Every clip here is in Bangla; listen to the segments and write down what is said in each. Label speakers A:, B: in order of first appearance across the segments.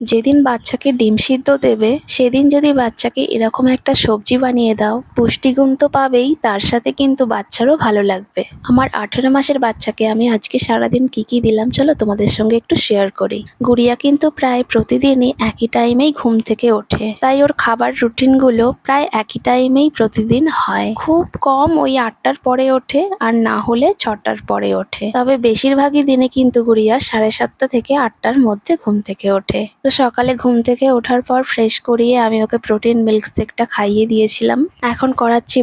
A: যেদিন বাচ্চাকে ডিম সিদ্ধ দেবে সেদিন যদি বাচ্চাকে এরকম একটা সবজি বানিয়ে দাও, পুষ্টিগুণ তো পাবেই, তার সাথে কিন্তু বাচ্চারও ভালো লাগবে। আমার 18 মাসের বাচ্চাকে আমি আজকে সারাদিন কি কি দিলাম চলো তোমাদের সঙ্গে একটু শেয়ার করি। গুড়িয়া কিন্তু প্রায় প্রতিদিনই একই টাইমেই ঘুম থেকে ওঠে, তাই ওর খাবার রুটিন গুলো প্রায় একই টাইমেই প্রতিদিন হয়। খুব কম ওই 8টার পরে ওঠে, আর না হলে 6টার পরে ওঠে। তবে বেশিরভাগই দিনে কিন্তু গুড়িয়া 7:30 থেকে 8টার মধ্যে ঘুম থেকে ওঠে। তো সকালে ঘুম থেকে ওঠার পর ফ্রেশ করিয়ে আমি ওকে প্রোটিন মিল্ক শেকটা খাইয়ে দিয়েছিলাম। এখন করাচ্ছি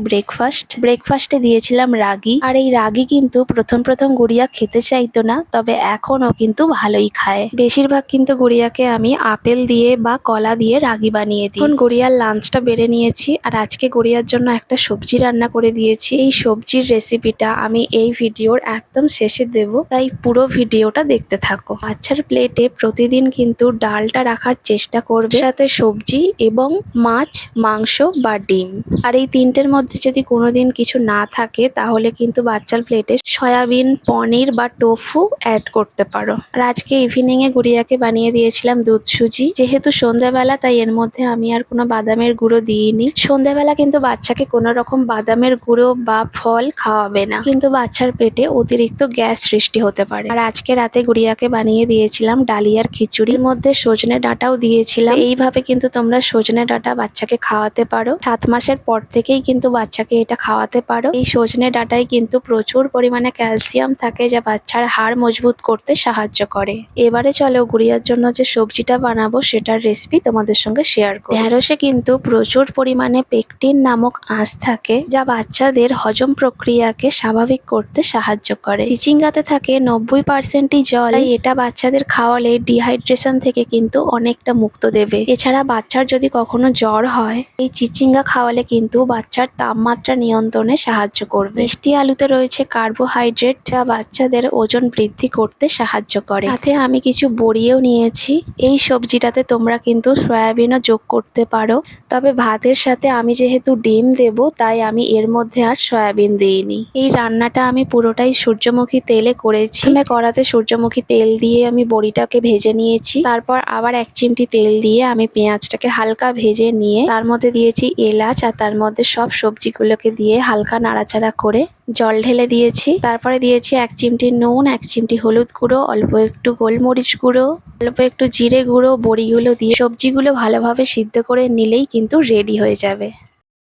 A: ব্রেকফাস্টে দিয়েছিলাম রাগি। আর এই রাগি কিন্তু প্রথম গুড়িয়া খেতে চাইতো না, তবে এখন ও কিন্তু ভালোই খায়। বেশিরভাগ কিন্তু গুড়িয়াকে আমি আপেল দিয়ে বা কলা দিয়ে রাগি বানিয়ে দিই। এখন গুড়িয়ার লাঞ্চটা বেড়ে নিয়েছি, আর আজকে গুড়িয়ার জন্য একটা সবজি রান্না করে দিয়েছি। এই সবজির রেসিপিটা আমি এই ভিডিওর একদম শেষে দেব, তাই পুরো ভিডিওটা দেখতে থাকো। বাচ্চার প্লেটে প্রতিদিন কিন্তু ডালটা রাখার চেষ্টা করবে, সাথে সবজি এবং মাছ, মাংস বা ডিম। আর এই তিনটের মধ্যে যদি কোনোদিন কিছু না থাকে তাহলে কিন্তু বাচ্চার প্লেটে সয়াবিন, পনির বা টোফু অ্যাড করতে পারো। আর আজকে ইভিনিং এ গুড়িয়াকে বানিয়ে দিয়েছিলাম দুধ সুজি। যেহেতু সন্ধ্যাবেলা, তাই এর মধ্যে আমি আর কোনো বাদামের গুঁড়ো দিইনি। সন্ধ্যাবেলা কিন্তু বাচ্চাকে কোনো রকম বাদামের গুঁড়ো বা ফল খাওয়াবে না, কিন্তু বাচ্চার পেটে অতিরিক্ত গ্যাস সৃষ্টি হতে পারে। আর আজকে রাতে গুড়িয়াকে বানিয়ে দিয়েছিলাম ডালিয়ার খিচুড়ির মধ্যে সজনে ডাঁটাও দিয়েছিলাম। এইভাবে কিন্তু তোমরা সজনে ডাঁটা বাচ্চাকে খাওয়াতে পারো। 7 মাসের পর থেকেই কিন্তু বাচ্চাকে এটা খাওয়াতে পারো। এই সজনে ডাঁটায় কিন্তু প্রচুর পরিমাণে ক্যালসিয়াম থাকে, যা বাচ্চার হাড় মজবুত করতে সাহায্য করে। এবারে চলো গুড়িয়ার জন্য যে সবজিটা বানাবো সেটার রেসিপি তোমাদের সঙ্গে শেয়ার করি। ঢেঁড়সে কিন্তু প্রচুর পরিমাণে পেকটিন নামক আঁশ থাকে, যা বাচ্চাদের হজম প্রক্রিয়াকে স্বাভাবিক করতে সাহায্য করে। চিচিঙ্গাতে থাকে 90%ই জল, তাই এটা বাচ্চাদের খাওয়ালে ডিহাইড্রেশন থেকে কিন্তু অনেকটা মুক্ত দেবে। এছাড়া বাচ্চার যদি কখনো জ্বর হয়, এই চিচিঙ্গা খাওয়ালে কিন্তু বাচ্চার তাপমাত্রা নিয়ন্ত্রণে সাহায্য করবে। মিষ্টি আলুতে রয়েছে কার্বোহাইড্রেট, যা বাচ্চাদের ওজন বৃদ্ধি করতে সাহায্য করে। সাথে আমি কিছু বড়িও নিয়েছি। এই সবজিটাতে তোমরা কিন্তু সয়াবিনও যোগ করতে পারো, তবে ভাতের সাথে আমি যেহেতু ডিম দেব, তাই আমি এর মধ্যে আর সয়াবিন দিইনি। এই রান্নাটা আমি পুরোটাই সূর্যমুখী তেলে করেছি। কড়াতে সূর্যমুখী তেল দিয়ে আমি বড়িটাকে ভেজে নিয়েছি। তারপর আবার 1 চিমটি তেল দিয়ে আমি পেঁয়াজটাকে হালকা ভেজে নিয়ে তার মধ্যে দিয়েছি এলাচ, আর তার মধ্যে সব সবজিগুলোকে দিয়ে হালকা নাড়াচাড়া করে জল ঢেলে দিয়েছি। তারপরে দিয়েছি 1 চিমটি নুন, 1 চিমটি হলুদ গুঁড়ো, অল্প একটু গোলমরিচ গুঁড়ো, অল্প একটু জিরে গুঁড়ো। বড়িগুলো দিয়ে সবজিগুলো ভালোভাবে সিদ্ধ করে নিলেই কিন্তু রেডি হয়ে যাবে।